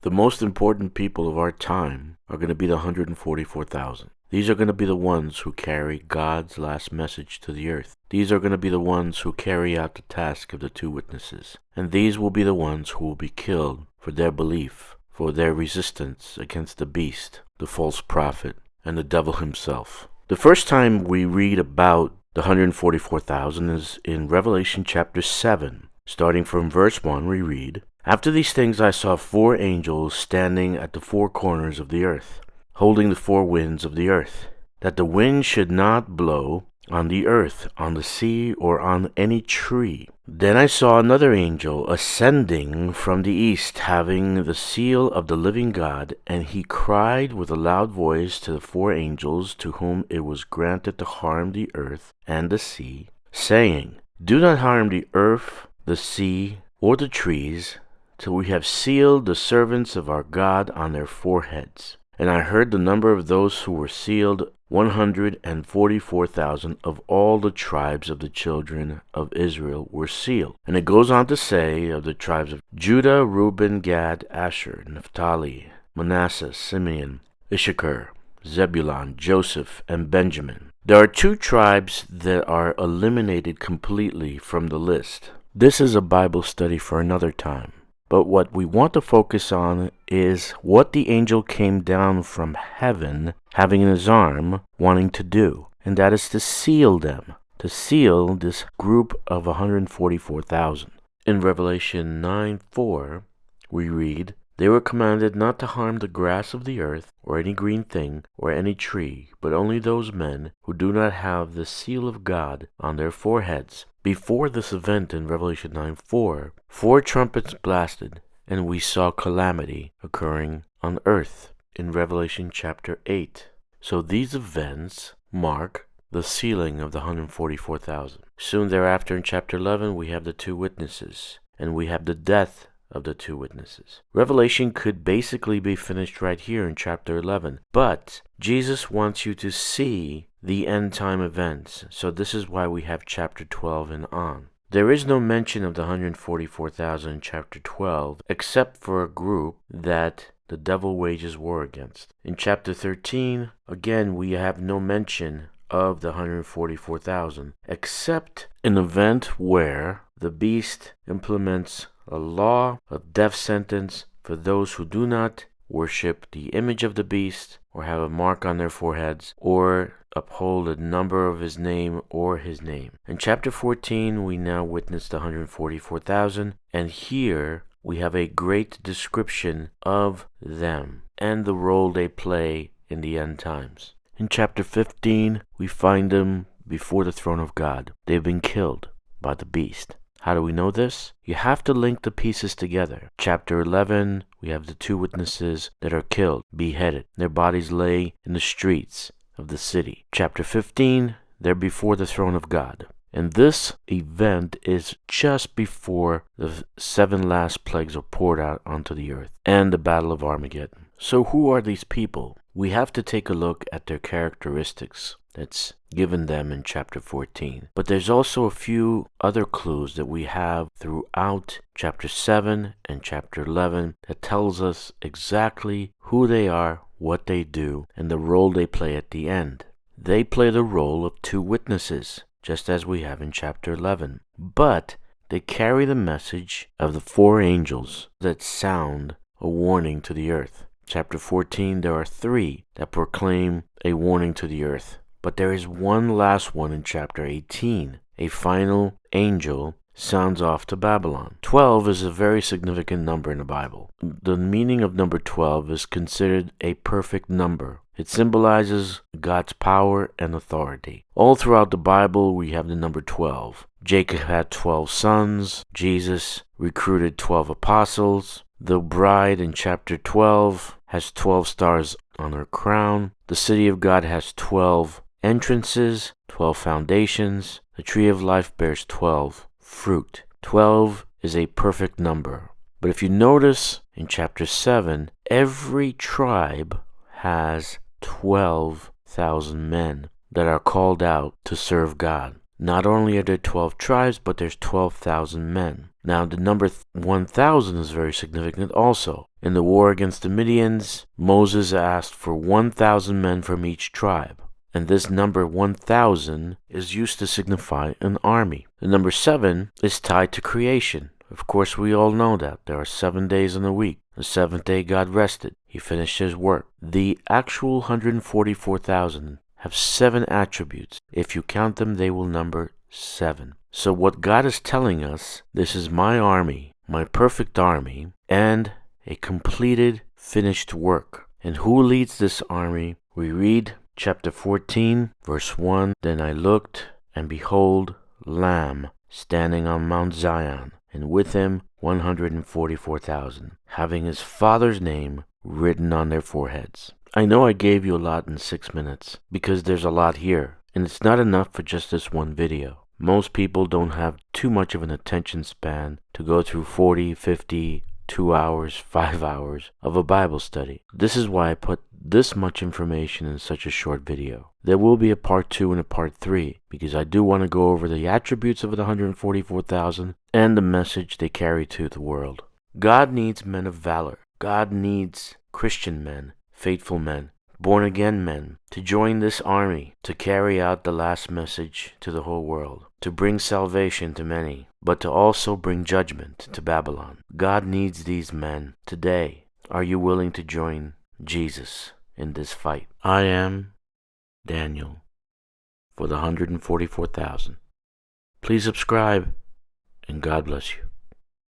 The most important people of our time are going to be the 144,000. These are going to be the ones who carry God's last message to the earth. These are going to be the ones who carry out the task of the two witnesses. And these will be the ones who will be killed for their belief, for their resistance against the beast, the false prophet, and the devil himself. The first time we read about the 144,000 is in Revelation chapter 7. Starting from verse 1, we read, "After these things I saw 4 angels standing at the 4 corners of the earth, holding the 4 winds of the earth, that the wind should not blow on the earth, on the sea, or on any tree. Then I saw another angel ascending from the east, having the seal of the living God, and he cried with a loud voice to the 4 angels to whom it was granted to harm the earth and the sea, saying, Do not harm the earth, the sea, or the trees, till we have sealed the servants of our God on their foreheads. And I heard the number of those who were sealed, 144,000 of all the tribes of the children of Israel were sealed." And it goes on to say of the tribes of Judah, Reuben, Gad, Asher, Naphtali, Manasseh, Simeon, Issachar, Zebulun, Joseph, and Benjamin. There are 2 tribes that are eliminated completely from the list. This is a Bible study for another time. But what we want to focus on is what the angel came down from heaven, having in his arm, wanting to do. And that is to seal them, to seal this group of 144,000. In Revelation 9:4, we read, "They were commanded not to harm the grass of the earth, or any green thing, or any tree, but only those men who do not have the seal of God on their foreheads." Before this event in Revelation 9:4, 4 trumpets blasted, and we saw calamity occurring on earth in Revelation chapter 8. So these events mark the sealing of the 144,000. Soon thereafter in chapter 11, we have the 2 witnesses, and we have the death of the 2 witnesses. Revelation could basically be finished right here in chapter 11, but Jesus wants you to see the end time events, so this is why we have chapter 12 and on. There is no mention of the 144,000 in chapter 12, except for a group that the devil wages war against. In chapter 13, again, we have no mention of the 144,000, except an event where the beast implements a law of death sentence for those who do not worship the image of the beast, or have a mark on their foreheads, or uphold a number of his name or his name. In chapter 14, we now witness the 144,000, and here we have a great description of them and the role they play in the end times. In chapter 15, we find them before the throne of God. They've been killed by the beast. How do we know this? You have to link the pieces together. Chapter 11, we have the 2 witnesses that are killed, beheaded. Their bodies lay in the streets of the city. Chapter 15, they're before the throne of God. And this event is just before the 7 last plagues are poured out onto the earth and the Battle of Armageddon. So who are these people? We have to take a look at their characteristics that's given them in chapter 14. But there's also a few other clues that we have throughout chapter 7 and chapter 11 that tells us exactly who they are, what they do, and the role they play at the end. They play the role of 2 witnesses, just as we have in chapter 11. But they carry the message of the 4 angels that sound a warning to the earth. Chapter 14, there are 3 that proclaim a warning to the earth. But there is one last one in chapter 18. A final angel sounds off to Babylon. 12 is a very significant number in the Bible. The meaning of number 12 is considered a perfect number. It symbolizes God's power and authority. All throughout the Bible, we have the number 12. Jacob had 12 sons. Jesus recruited 12 apostles. The bride in chapter 12 has 12 stars on her crown. The city of God has 12 entrances, 12 foundations. The tree of life bears 12 fruit. 12 is a perfect number. But if you notice in chapter 7, every tribe has 12,000 men that are called out to serve God. Not only are there 12 tribes, but there's 12,000 men. Now, the number 1,000 is very significant also. In the war against the Midians, Moses asked for 1,000 men from each tribe. And this number 1,000 is used to signify an army. The number 7 is tied to creation. Of course, we all know that. There are 7 days in a week. The seventh day God rested. He finished his work. The actual 144,000 have 7 attributes. If you count them, they will number 7. So what God is telling us, this is my army, my perfect army, and a completed, finished work. And who leads this army? We read chapter 14, verse 1. Then I looked, and behold, Lamb standing on Mount Zion, and with him 144,000, having his Father's name written on their foreheads. I know I gave you a lot in 6 minutes, because there's a lot here, and it's not enough for just this one video. Most people don't have too much of an attention span to go through 40, 50, 2 hours, 5 hours of a Bible study. This is why I put this much information in such a short video. There will be a part 2 and a part 3, because I do want to go over the attributes of the 144,000 and the message they carry to the world. God needs men of valor. God needs Christian men, faithful men, born-again men to join this army to carry out the last message to the whole world, to bring salvation to many, but to also bring judgment to Babylon. God needs these men today. Are you willing to join Jesus in this fight? I am Daniel for the 144,000. Please subscribe, and God bless you.